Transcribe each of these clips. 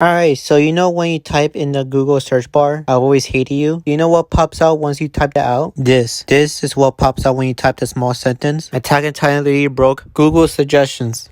Alright, so you know when you type in the Google search bar, "I've always hated you"? You know what pops out once you type that out? This is what pops out when you type the small sentence. Attack on Titan literally broke Google suggestions.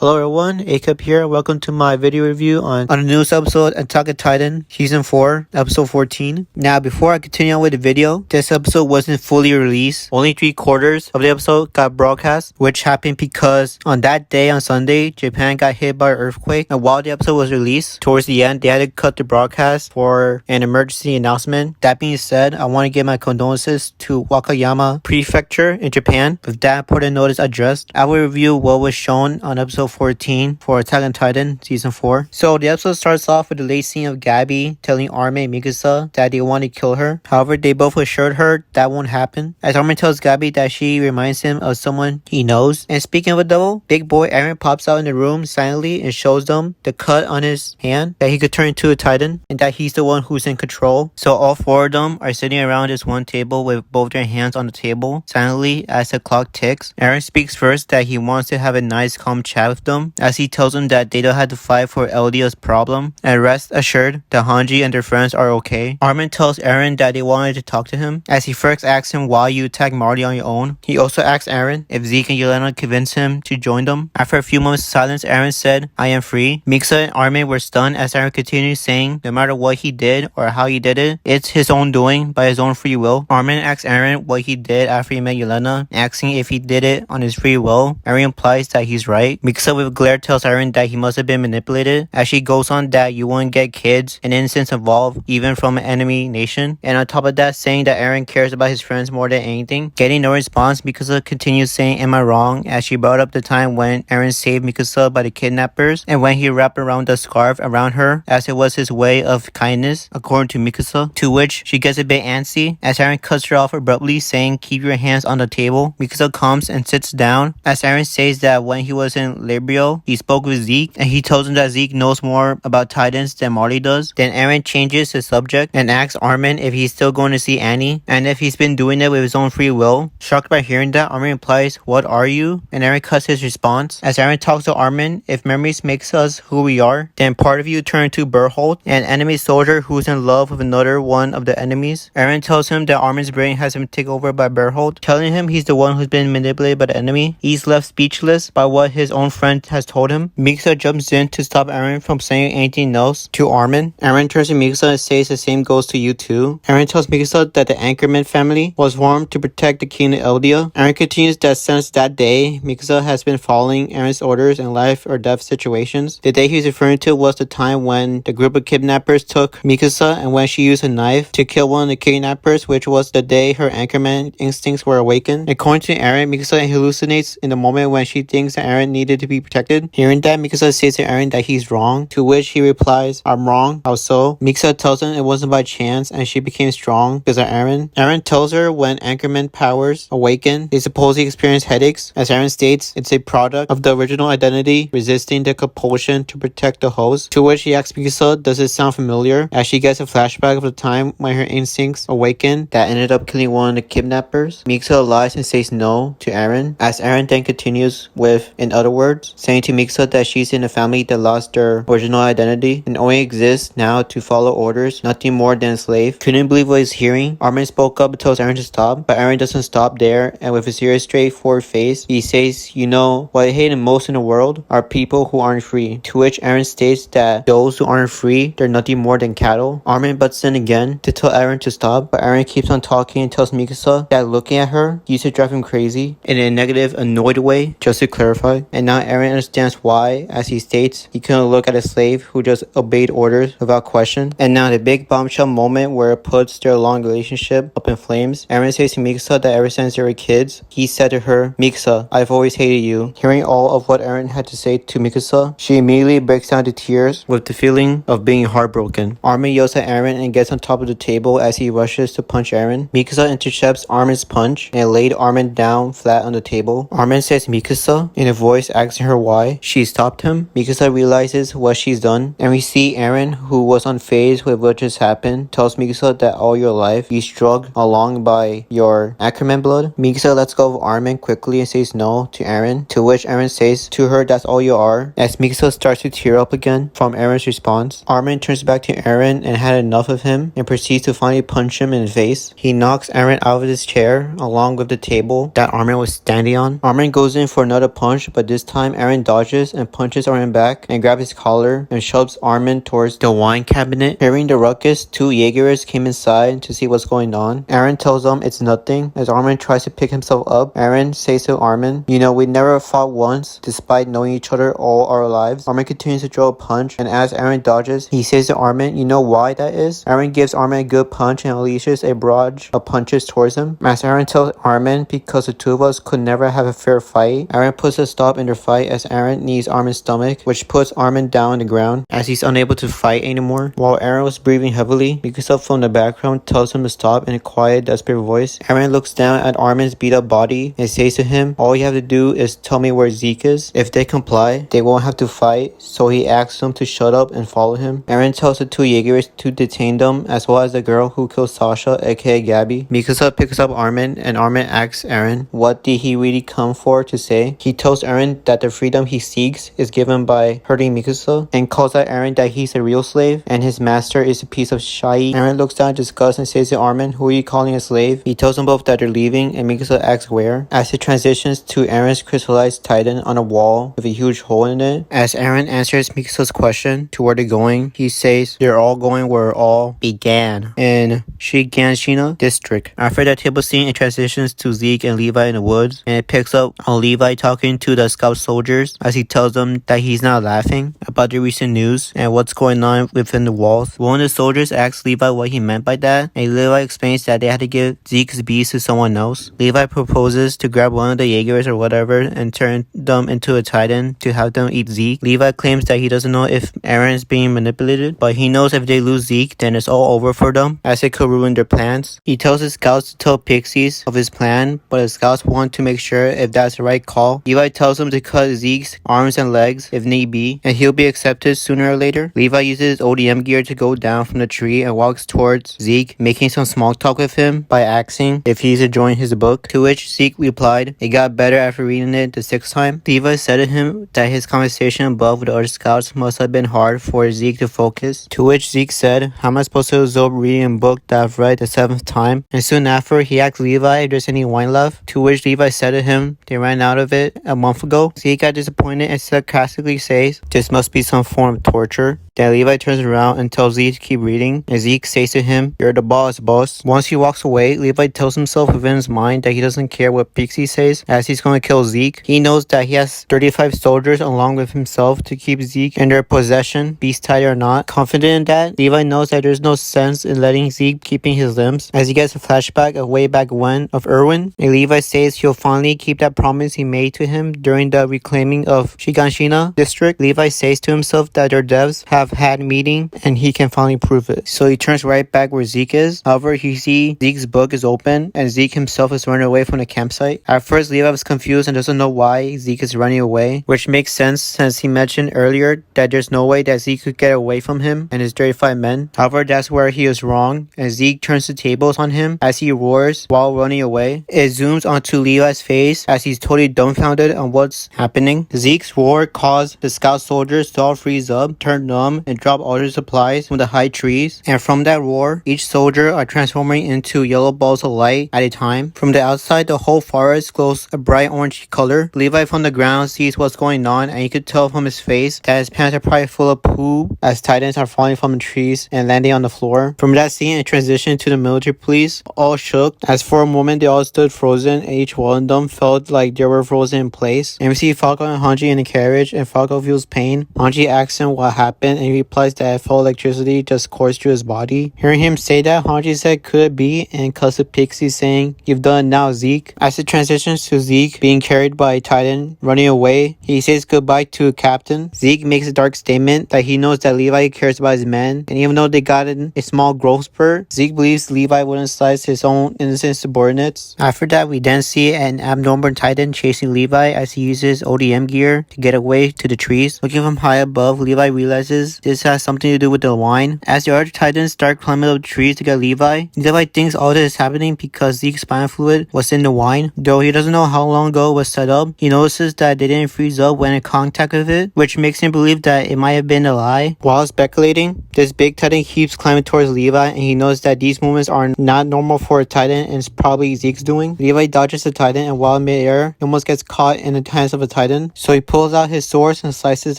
Hello everyone, Acup here. Welcome to my video review on the newest episode of Attack on Titan Season 4, Episode 14. Now, before I continue on with the video, this episode wasn't fully released. Only 3/4 of the episode got broadcast, which happened because on that day, on Sunday, Japan got hit by an earthquake. And while the episode was released, towards the end, they had to cut the broadcast for an emergency announcement. That being said, I want to give my condolences to Wakayama Prefecture in Japan. With that important notice addressed, I will review what was shown on episode 14 for Attack on Titan Season 4. So the episode starts off with the late scene of Gabby telling Armin and Mikasa that they want to kill her. However, they both assured her that won't happen. As Armin tells Gabby that she reminds him of someone he knows. And speaking of a double, big boy Aaron pops out in the room silently and shows them the cut on his hand that he could turn into a Titan and that he's the one who's in control. So all four of them are sitting around this one table with both their hands on the table silently as the clock ticks. Aaron speaks first that he wants to have a nice calm chat with them as he tells them that they don't have to fight for Eldia's problem, and rest assured that Hanji and their friends are okay. Armin tells Aaron that they wanted to talk to him as he first asks him why you attacked Marty on your own. He also asks Aaron if Zeke and Yelena convinced him to join them. After a few moments of silence, Aaron said, "I am free." Mikasa and Armin were stunned as Aaron continued saying no matter what he did or how he did it, it's his own doing by his own free will. Armin asks Aaron what he did after he met Yelena, asking if he did it on his free will. Aaron implies that he's right. Mikasa with glare tells Aaron that he must have been manipulated as she goes on that you wouldn't get kids and innocents involved even from an enemy nation. And on top of that, saying that Aaron cares about his friends more than anything. Getting no response, Mikasa continues saying am I wrong as she brought up the time when Aaron saved Mikasa by the kidnappers and when he wrapped around the scarf around her as it was his way of kindness according to Mikasa, to which she gets a bit antsy as Aaron cuts her off abruptly saying keep your hands on the table. Mikasa comes and sits down as Aaron says that when he was in Librio, he spoke with Zeke and he tells him that Zeke knows more about Titans than Marty does. Then Aaron changes the subject and asks Armin if he's still going to see Annie and if he's been doing it with his own free will. Shocked by hearing that, Armin replies, "What are you?" And Aaron cuts his response. As Aaron talks to Armin, if memories makes us who we are, then part of you turned to Berthold, an enemy soldier who's in love with another one of the enemies. Aaron tells him that Armin's brain has been taken over by Berthold, telling him he's the one who's been manipulated by the enemy. He's left speechless by what his own friend has told him. Mikasa jumps in to stop Aaron from saying anything else to Armin. Aaron turns to Mikasa and says the same goes to you too. Aaron tells Mikasa that the Anchorman family was formed to protect the king of Eldia. Aaron continues that since that day, Mikasa has been following Aaron's orders in life or death situations. The day he's referring to was the time when the group of kidnappers took Mikasa and when she used a knife to kill one of the kidnappers, which was the day her Anchorman instincts were awakened. According to Aaron, Mikasa hallucinates in the moment when she thinks that Aaron needed to be protected. Hearing that, Mikasa says to Aaron that he's wrong, to which he replies, "I'm wrong, how so?" Mikasa tells him it wasn't by chance and she became strong because of Aaron. Aaron tells her when Anchorman powers awaken, they supposedly experience headaches. As Aaron states, it's a product of the original identity resisting the compulsion to protect the host, to which he asks Mikasa, does it sound familiar? As she gets a flashback of the time when her instincts awakened that ended up killing one of the kidnappers. Mikasa lies and says no to Aaron, as Aaron then continues with, in other words, saying to Mikasa that she's in a family that lost their original identity and only exists now to follow orders, nothing more than a slave. Couldn't believe what he's hearing. Armin spoke up and tells Aaron to stop, but Aaron doesn't stop there, and with a serious straightforward face, he says, you know, what I hate most in the world are people who aren't free, to which Aaron states that those who aren't free, they're nothing more than cattle. Armin butts in again to tell Aaron to stop, but Aaron keeps on talking and tells Mikasa that looking at her used to drive him crazy in a negative, annoyed way, just to clarify. And now Aaron understands why, as he states, he couldn't look at a slave who just obeyed orders without question. And now the big bombshell moment where it puts their long relationship up in flames. Aaron says to Mikasa that ever since they were kids, he said to her, "Mikasa, I've always hated you." Hearing all of what Aaron had to say to Mikasa, she immediately breaks down to tears with the feeling of being heartbroken. Armin yells at Aaron and gets on top of the table as he rushes to punch Aaron. Mikasa intercepts Armin's punch and laid Armin down flat on the table. Armin says Mikasa in a voice asks asking her why she stopped him. Mikasa realizes what she's done, and we see Eren, who was unfazed with what just happened, tells Mikasa that all your life you strung along by your Ackerman blood. Mikasa lets go of Armin quickly and says no to Eren, to which Eren says to her, that's all you are, as Mikasa starts to tear up again from Eren's response. Armin turns back to Eren and had enough of him and proceeds to finally punch him in the face. He knocks Eren out of his chair along with the table that Armin was standing on. Armin goes in for another punch, but this time Eren dodges and punches Armin back and grabs his collar and shoves Armin towards the wine cabinet. Hearing the ruckus, two Jaegers came inside to see what's going on. Eren tells them it's nothing as Armin tries to pick himself up. Eren says to Armin, you know, we never fought once despite knowing each other all our lives. Armin continues to throw a punch, and as Eren dodges, he says to Armin, you know why that is? Eren gives Armin a good punch and unleashes a barrage of punches towards him. As Eren tells Armin, because the two of us could never have a fair fight, Eren puts a stop in their fight as Eren knees Armin's stomach, which puts Armin down on the ground as he's unable to fight anymore. While Eren was breathing heavily, Mikasa from the background tells him to stop in a quiet, desperate voice. Eren looks down at Armin's beat up body and says to him, all you have to do is tell me where Zeke is. If they comply, they won't have to fight, so he asks them to shut up and follow him. Eren tells the two Jaegers to detain them, as well as the girl who killed Sasha, aka Gabby. Mikasa picks up Armin, and Armin asks Eren, what did he really come for to say? He tells Eren that the freedom he seeks is given by hurting Mikasa, and calls out Eren that he's a real slave, and his master is a piece of shite. Eren looks down in disgust and says to Armin, who are you calling a slave? He tells them both that they're leaving, and Mikasa asks where, as it transitions to Eren's crystallized titan on a wall with a huge hole in it. As Eren answers Mikasa's question to where they're going, he says they're all going where it all began, in Shiganshina district. After that table scene, it transitions to Zeke and Levi in the woods, and it picks up on Levi talking to the scout soldiers as he tells them that he's not laughing about the recent news and what's going on within the walls. One of the soldiers asks Levi what he meant by that, and Levi explains that they had to give Zeke's beast to someone else. Levi proposes to grab one of the Jaegers or whatever and turn them into a titan to have them eat Zeke. Levi claims that he doesn't know if Eren is being manipulated, but he knows if they lose Zeke, then it's all over for them, as it could ruin their plans. He tells his scouts to tell Pixies of his plan, but the scouts want to make sure if that's the right call. Levi tells them to cut Zeke's arms and legs if need be, and he'll be accepted sooner or later. Levi uses ODM gear to go down from the tree and walks towards Zeke, making some small talk with him by asking if he's enjoying his book, to which Zeke replied, it got better after reading it the 6th time. Levi said to him that his conversation above with the other scouts must have been hard for Zeke to focus, to which Zeke said, how am I supposed to absorb reading a book that I've read the 7th time? And soon after, he asked Levi if there's any wine left, to which Levi said to him they ran out of it a month ago. Zeke got disappointed and sarcastically says, this must be some form of torture. Then Levi turns around and tells Zeke to keep reading, and Zeke says to him, you're the boss. Once he walks away, Levi tells himself within his mind that he doesn't care what Pixie says, as he's going to kill Zeke. He knows that he has 35 soldiers along with himself to keep Zeke in their possession, beast tied or not. Confident in that, Levi knows that there's no sense in letting Zeke keeping his limbs, as he gets a flashback of way back when of Erwin, and Levi says he'll finally keep that promise he made to him during the reclaiming of Shiganshina district. Levi says to himself that their devs have had a meeting and he can finally prove it. So he turns right back where Zeke is. However, he sees Zeke's book is open and Zeke himself is running away from the campsite. At first, Levi was confused and doesn't know why Zeke is running away, which makes sense since he mentioned earlier that there's no way that Zeke could get away from him and his 35 men. However, that's where he is wrong, and Zeke turns the tables on him as he roars while running away. It zooms onto Levi's face as he's totally dumbfounded on what's happening. Zeke's roar caused the scout soldiers to all freeze up, turn numb, and drop all their supplies from the high trees. And from that roar, each soldier are transforming into yellow balls of light at a time. From the outside, the whole forest glows a bright orange color. Levi from the ground sees what's going on, and you could tell from his face that his pants are probably full of poo as titans are falling from the trees and landing on the floor. From that scene, it transitioned to the military police, all shook, as for a moment they all stood frozen, and each one of them felt like they were frozen in place. And we see Falco and Hanji in the carriage, and Falco feels pain. Hanji asks him what happened, and he replies that it felt electricity just coursed through his body. Hearing him say that, Hanji said, could it be? And cuts to Pixie saying, you've done it now, Zeke. As it transitions to Zeke being carried by a titan, running away, he says goodbye to Captain. Zeke makes a dark statement that he knows that Levi cares about his men, and even though they got in a small growth spurt, Zeke believes Levi wouldn't slice his own innocent subordinates. After that, we then see an abnormal titan chasing Levi as he uses ODM gear to get away to the trees. Looking from high above, Levi realizes this has something to do with the wine. As the other Titans start climbing up the trees to get Levi thinks all this is happening because Zeke's spinal fluid was in the wine. Though he doesn't know how long ago it was set up, he notices that they didn't freeze up when in contact with it, which makes him believe that it might have been a lie. While speculating, this big Titan keeps climbing towards Levi, and he knows that these movements are not normal for a Titan and it's probably Zeke's doing. Levi dodges the Titan, and while in midair, he almost gets caught in the hands of a Titan. So he pulls out his sword and slices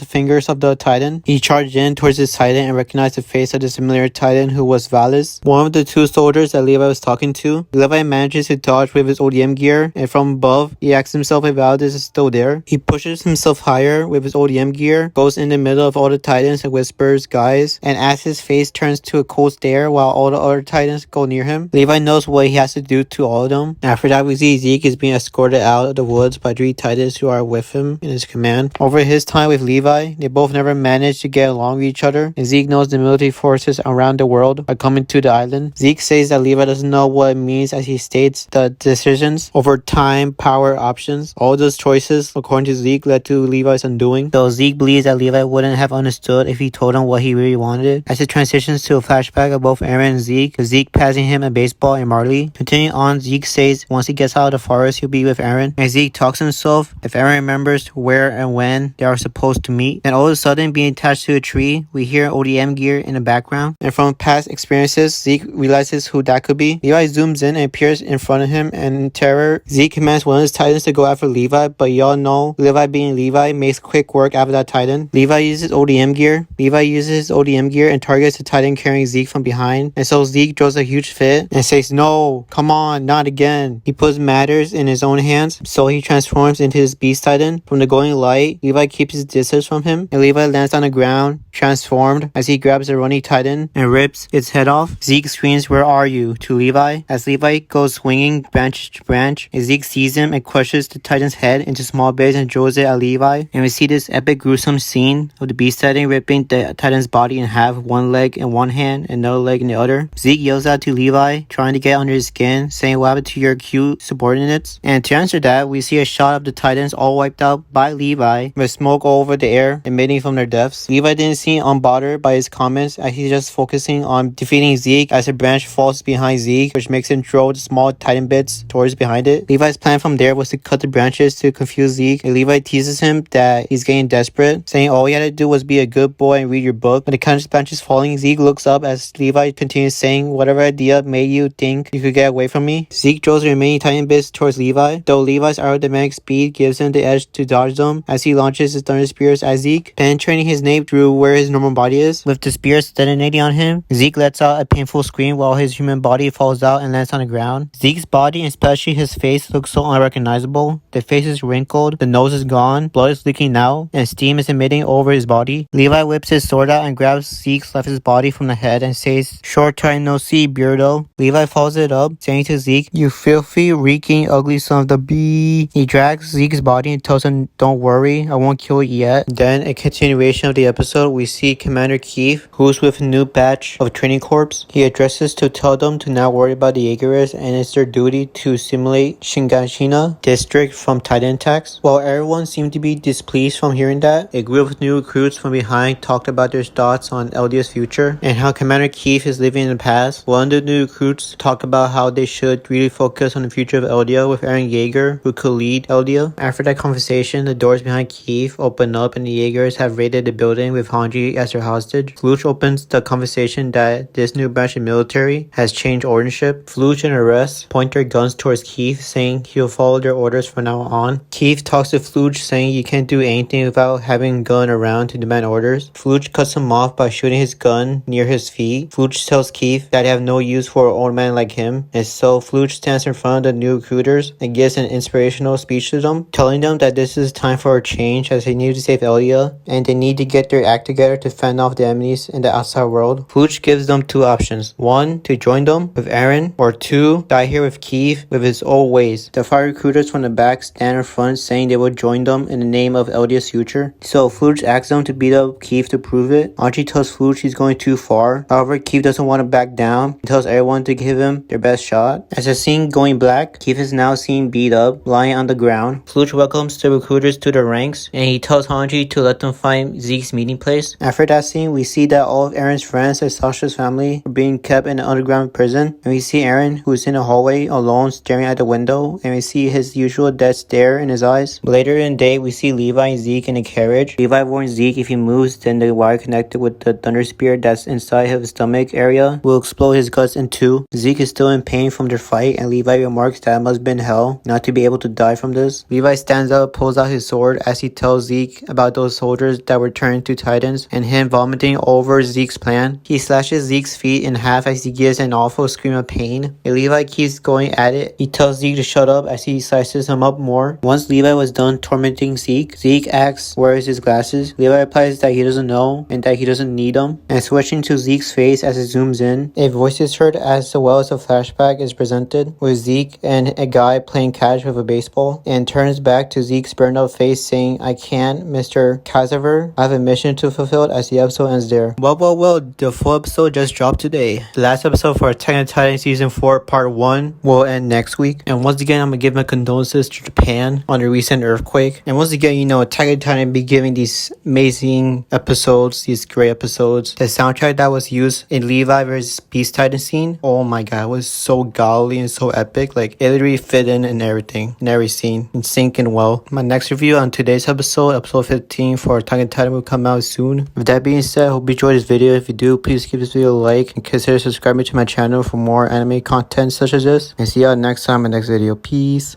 the fingers of the Titan. He charged in towards this Titan and recognized the face of the similar Titan who was Valis, one of the two soldiers that Levi was talking to. Levi manages to dodge with his ODM gear, and from above, he asks himself if Valis is still there. He pushes himself higher with his ODM gear, goes in the middle of all the Titans and whispers, "Guys," and as his face turns to a cold stare while all the other Titans go near him, Levi knows what he has to do to all of them. After that, we see Zeke is being escorted out of the woods by 3 Titans who are with him in his command. Over his time with Levi, they both never managed to get along with each other, and Zeke knows the military forces around the world are coming to the island. Zeke says that Levi doesn't know what it means as he states the decisions over time, power, options. All those choices, according to Zeke, led to Levi's undoing. Though Zeke believes that Levi wouldn't have understood if he told him what he really wanted. As it transitions to a flashback of both Aaron and Zeke, with Zeke passing him a baseball and Marley. Continuing on, Zeke says once he gets out of the forest, he'll be with Aaron. And Zeke talks to himself if Aaron remembers where and when they are supposed to meet. Then all of a sudden, being attached to a tree, we hear ODM gear in the background. And from past experiences, Zeke realizes who that could be. Levi zooms in and appears in front of him, and in terror, Zeke commands one of his Titans to go after Levi, but y'all know Levi being Levi makes quick work after that Titan. Levi uses ODM gear. And targets the Titan carrying Zeke from behind, and so Zeke throws a huge fit and says, "No, come on, not again." He puts matters in his own hands, so he transforms into his Beast Titan. From the glowing light, Levi keeps his distance from him, and Levi lands on the ground, transformed, as he grabs the running Titan and rips its head off. Zeke screams, "Where are you?" to Levi. As Levi goes swinging branch to branch, and Zeke sees him and crushes the Titan's head into small bits and throws it at Levi. And we see this epic gruesome scene of the Beast Titan ripping the Titan's body in half, one leg in one hand and another leg in the other. Zeke yells out to Levi, trying to get under his skin, saying, "What happened to your cute subordinates?" And to answer that, we see a shot of the Titans all wiped out by Levi, with smoke all over the air emitting from their deaths. Levi didn't seem unbothered by his comments, as he's just focusing on defeating Zeke as a branch falls behind Zeke, which makes him throw the small Titan bits towards behind it. Levi's plan from there was to cut the branches to confuse Zeke, and Levi teases him that he's getting desperate, saying all he had to do was be a good boy and read your book. When the branch is falling, Zeke looks up as Levi continues saying, "Whatever idea made you think you could get away from me?" Zeke throws the remaining Titan bits towards Levi, though Levi's aerodynamic speed gives him the edge to dodge them as he launches his thunder spears at Zeke, penetrating his nape through where his normal body is. With the spears detonating on him, Zeke lets out a painful scream while his human body falls out and lands on the ground. Zeke's body, and especially his face, looks so unrecognizable. The face is wrinkled, the nose is gone, blood is leaking out, and steam is emitting over his body. Levi whips his sword out and grabs Zeke's left his body from the head and says, "Short time no see, Beardo." Levi follows it up, saying to Zeke, "You filthy, reeking, ugly son of the bee." He drags Zeke's body and tells him, "Don't worry, I won't kill you yet." Then, a continuation of the episode, we see Commander Keith, who's with a new batch of training corps. He addresses to tell them to not worry about the Jaegerists, and it's their duty to simulate Shingashina district from Titan attacks. While everyone seemed to be displeased from hearing that, a group of new recruits from behind talked about their thoughts on Eldia's future and how Commander Keith is living in the past. One of the new recruits talked about how they should really focus on the future of Eldia with Eren Yeager, who could lead Eldia. After that conversation, the doors behind Keith open up and the Jaegers have raided the building with Hanji as their hostage. Fluch opens the conversation that this new branch of military has changed ownership. Fluch and the rest point their guns towards Keith, saying he'll follow their orders from now on. Keith talks to Fluch, saying you can't do anything without having a gun around to demand orders. Fluch cuts him off by shooting his gun near his feet. Fluch tells Keith that they have no use for an old man like him, and so Fluch stands in front of the new recruiters and gives an inspirational speech to them, telling them that this is time for a change as they need to save Eldia and they need to get their act together to fend off the enemies in the outside world. Fluch gives them two options: one, to join them with Eren, or two, die here with Keith with his old ways. The 5 recruiters from the back stand in front saying they will join them in the name of Eldia's future. So Fluch asks them to beat up Keith to prove it. Archie tells Fluch he's going too far. However, Keith doesn't want to back down. He tells everyone to give him their best shot. As the scene going black, Keith is now seen beat up, lying on the ground. Fluch welcomes the recruiters to their ranks, and he tells Hanji to let them find Zeke's meeting place. After that scene, we see that all of Aaron's friends and Sasha's family are being kept in an underground prison, and we see Aaron, who's in a hallway alone staring at the window, and we see his usual dead stare in his eyes. Later in the day, we see Levi and Zeke in a carriage. Levi warns Zeke if he moves, then the wire connected with the thunder spear that's inside of his stomach area will explode his guts in two. Zeke is still in pain from their fight, and Levi remarks that it must have been hell not to be able to die from this. Levi stands up, pulls out his sword as he tells Zeke about those soldiers that were turned to Titans and him vomiting over Zeke's plan. He slashes Zeke's feet in half as he gives an awful scream of pain. And Levi keeps going at it. He tells Zeke to shut up as he slices him up more. Once Levi was done tormenting Zeke, Zeke asks where is his glasses. Levi replies that he doesn't know and that he doesn't need them. And switching to Zeke's face as it zooms in, a voice is heard as well as a flashback is presented with Zeke and a guy playing catch with a baseball, and turns back to Zeke's burned out face saying, "I can't, Mr. Casaver. I have a mission to fulfill," as the episode ends there. Well, the full episode just dropped today. The last episode for Attack on Titan Season 4 Part 1 will end next week. And once again, I'm going to give my condolences to Japan on the recent earthquake. And once again, Attack on Titan be giving these amazing episodes, these great episodes. The soundtrack that was used in Levi vs. Beast Titan scene, oh my god, it was so godly and so epic. Like, it literally fit in everything, in every scene, and syncing well. My next review on today's episode 15 for Attack on Titan will come out soon. With that being said, I hope you enjoyed this video. If you do, please give this video a like and consider subscribing to my channel for more anime content such as this. And see y'all next time in the next video. Peace.